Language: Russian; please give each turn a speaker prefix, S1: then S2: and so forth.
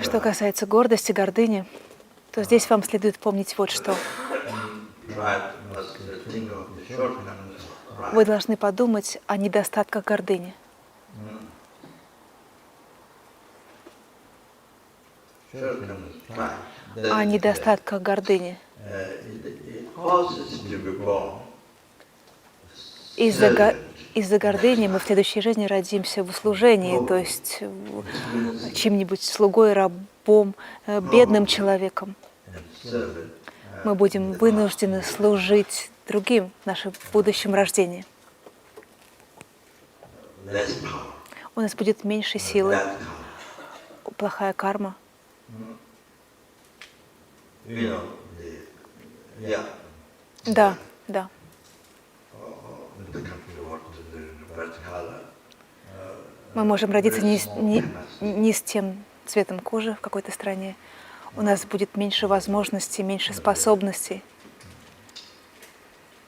S1: Что касается гордости, гордыни, то здесь вам следует помнить вот что. Вы должны подумать о недостатках гордыни. О недостатках гордыни. Из-за гордыни мы в следующей жизни родимся в услужении, то есть чьим-нибудь слугой, рабом, бедным человеком. Мы будем вынуждены служить другим в нашем будущем рождении. У нас будет меньше силы, плохая карма. Да, да. Мы можем родиться не с тем цветом кожи в какой-то стране. У нас будет меньше возможностей, меньше способностей.